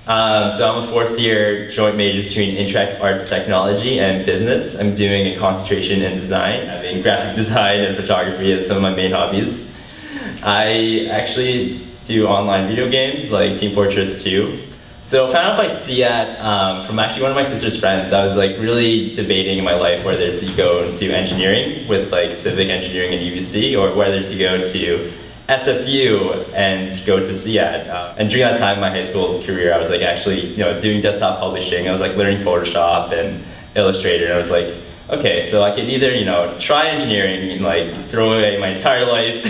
So I'm a fourth year joint major between interactive arts technology and business. I'm doing a concentration in design, having graphic design and photography as some of my main hobbies. I actually do online video games like Team Fortress 2. So found out by SIAT from actually one of my sister's friends. I was like really debating in my life whether to go into engineering with like civic engineering and UBC, or whether to go to SFU and go to SIAT. And during that time in my high school career, I was like actually doing desktop publishing. I was like learning Photoshop and Illustrator, and I was like, okay, so I could either try engineering and like throw away my entire life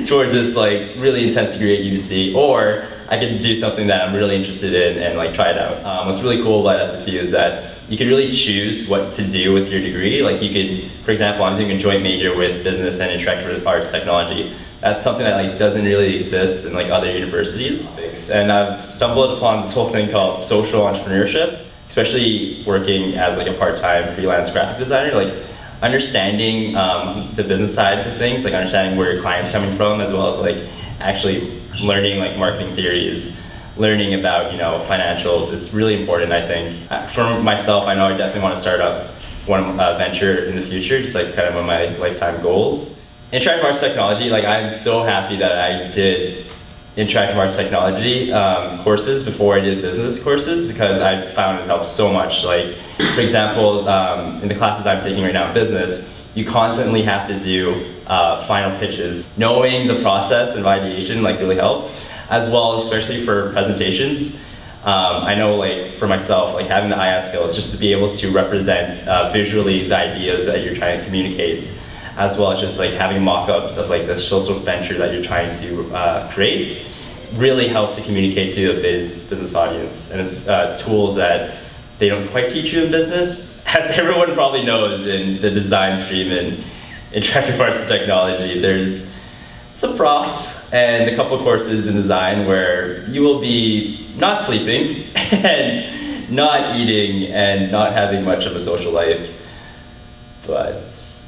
towards this like really intense degree at UBC, or I could do something that I'm really interested in and like try it out. What's really cool about SFU is that you can really choose what to do with your degree. Like you could, for example, I'm doing a joint major with business and interactive arts technology. That's something that like doesn't really exist in like other universities. And I've stumbled upon this whole thing called social entrepreneurship, especially working as like a part-time freelance graphic designer. Like understanding the business side of things, like understanding where your client's coming from, as well as like actually learning like marketing theories, learning about financials. It's really important, I think. For myself, I know I definitely want to start up one venture in the future, just like kind of one of my lifetime goals. Interactive arts technology, like I'm so happy that I did interactive arts technology courses before I did business courses, because I found it helps so much. Like for example, in the classes I'm taking right now in business, you constantly have to do final pitches. Knowing the process of ideation like really helps, as well, especially for presentations. I know like for myself, like having the IAT skills just to be able to represent visually the ideas that you're trying to communicate, as well as just like having mock-ups of like the social venture that you're trying to create, really helps to communicate to the business audience. And it's tools that they don't quite teach you in business. As everyone probably knows in the design stream and interactive arts and technology, there's some prof and a couple of courses in design where you will be not sleeping and not eating and not having much of a social life. But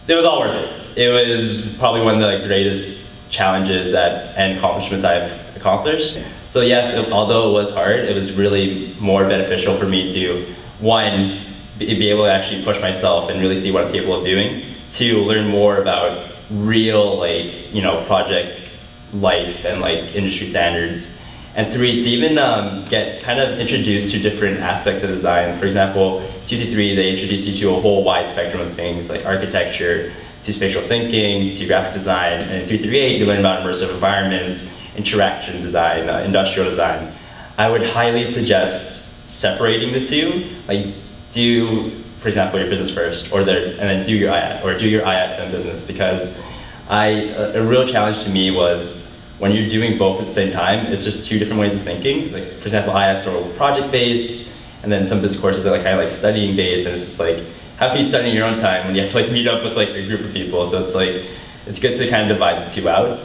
it was all worth it. It was probably one of the greatest challenges and accomplishments I've accomplished. So yes, although it was hard, it was really more beneficial for me to, one, be able to actually push myself and really see what I'm capable of doing. Two, learn more about real project life and like industry standards. And three, to even get kind of introduced to different aspects of design. For example, 233, they introduce you to a whole wide spectrum of things like architecture, to spatial thinking, to graphic design. And in 338, you learn about immersive environments, interaction design, industrial design. I would highly suggest separating the two. Like do, for example, your business first, and then do your IAT, or do your IAT then business, because a real challenge to me was when you're doing both at the same time, it's just two different ways of thinking. It's like, for example, IATs are project-based, and then some business courses are like kind of like studying-based, and it's just like, how can you study in your own time when you have to like meet up with like a group of people? So it's like, it's good to kind of divide the two out.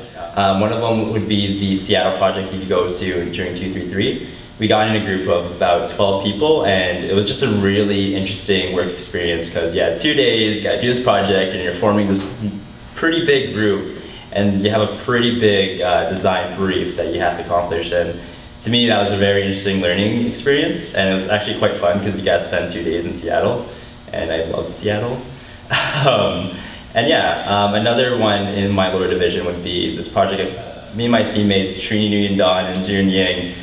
One of them would be the Seattle project you could go to during 233. We got in a group of about 12 people, and it was just a really interesting work experience, because you had 2 days, you gotta do this project, and you're forming this pretty big group, and you have a pretty big design brief that you have to accomplish. And to me, that was a very interesting learning experience, and it was actually quite fun because you guys spent 2 days in Seattle, and I love Seattle. And yeah, another one in my lower division would be this project. Me and my teammates, Trini Nguyen Don and Jun Yang,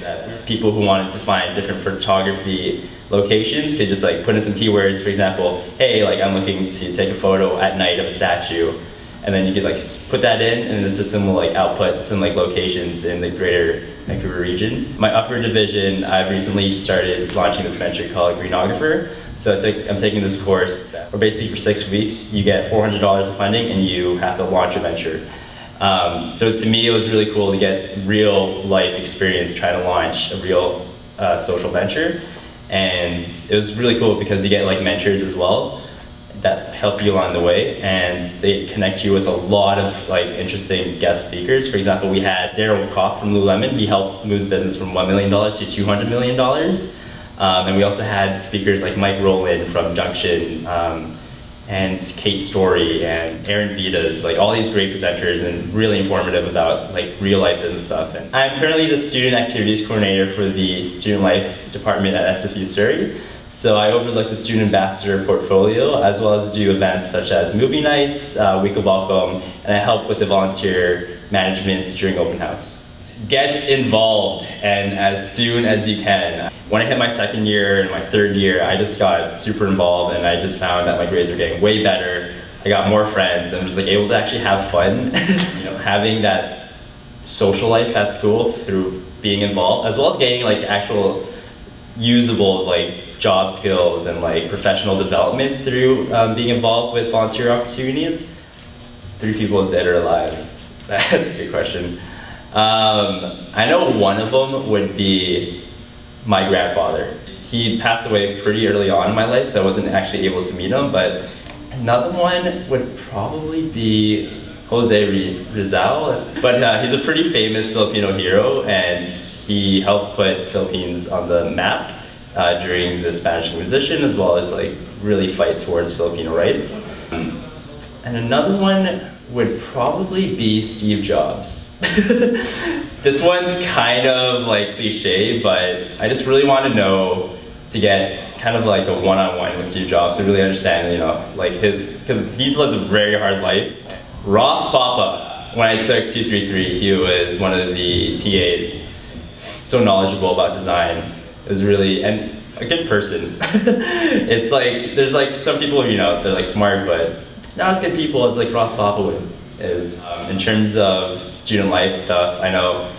people who wanted to find different photography locations could just like put in some keywords. For example, hey, like I'm looking to take a photo at night of a statue, and then you could like put that in, and the system will like output some like locations in the greater Vancouver region. My upper division, I've recently started launching this venture called Greenographer. So I'm taking this course where basically for 6 weeks you get $400 of funding and you have to launch a venture. So to me, it was really cool to get real life experience trying to launch a real social venture. And it was really cool because you get like mentors as well that help you along the way, and they connect you with a lot of like interesting guest speakers. For example, we had Daryl Koch from Lululemon. He helped move the business from $1 million to $200 million. And we also had speakers like Mike Rowland from Junction, and Kate Story and Aaron Vitas, like all these great presenters and really informative about like real life business stuff. And I'm currently the student activities coordinator for the student life department at SFU Surrey. So I overlook the student ambassador portfolio as well as do events such as movie nights, Week of Welcome, and I help with the volunteer management during open house. Get involved, and as soon as you can. When I hit my second year and my third year, I just got super involved and I just found that my grades were getting way better. I got more friends and was like able to actually have fun. You know, having that social life at school through being involved, as well as getting like actual usable like job skills and like professional development through being involved with volunteer opportunities. 3 people dead or alive? That's a good question. I know one of them would be my grandfather. He passed away pretty early on in my life, so I wasn't actually able to meet him, but another one would probably be Jose Rizal. But he's a pretty famous Filipino hero, and he helped put Philippines on the map during the Spanish Inquisition, as well as like really fight towards Filipino rights. And another one would probably be Steve Jobs. This one's kind of like cliche, but I just really want to know, to get kind of like a one-on-one with Steve Jobs to really understand, you know, like because he's lived a very hard life. Ross Papa, when I took 233, he was one of the TAs, so knowledgeable about design. It was really, and a good person. It's like, there's like some people, you know, they're like smart, but not as good people as like Ross Papa is. In terms of student life stuff, I know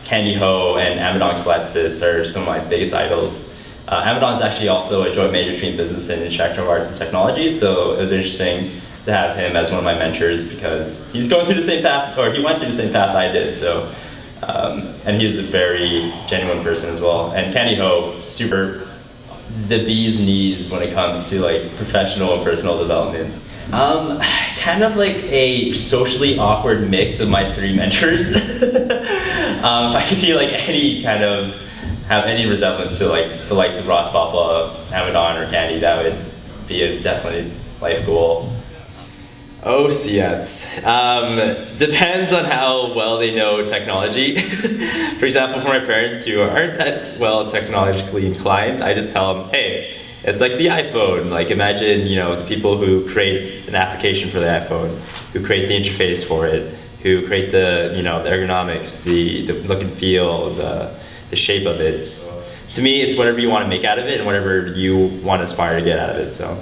Candy Ho and Amadon Kaletsis are some of my biggest idols. Amadon is actually also a joint major between business and interactive arts and technology, so it was interesting to have him as one of my mentors because he's going through the same path, or he went through the same path I did. So, and he's a very genuine person as well. And Candy Ho, super the bee's knees when it comes to like professional and personal development. Kind of like a socially awkward mix of my 3 mentors. If I could be like any kind of, have any resemblance to like the likes of Ross Papa, Amadon, or Candy, that would be a definitely life goal. Oh, SIATs. Depends on how well they know technology. For example, for my parents who aren't that well technologically inclined, I just tell them, hey, it's like the iPhone. Like imagine, you know, the people who create an application for the iPhone, who create the interface for it, who create the, you know, the ergonomics, the look and feel, the shape of it. To me, it's whatever you want to make out of it and whatever you want to aspire to get out of it. So.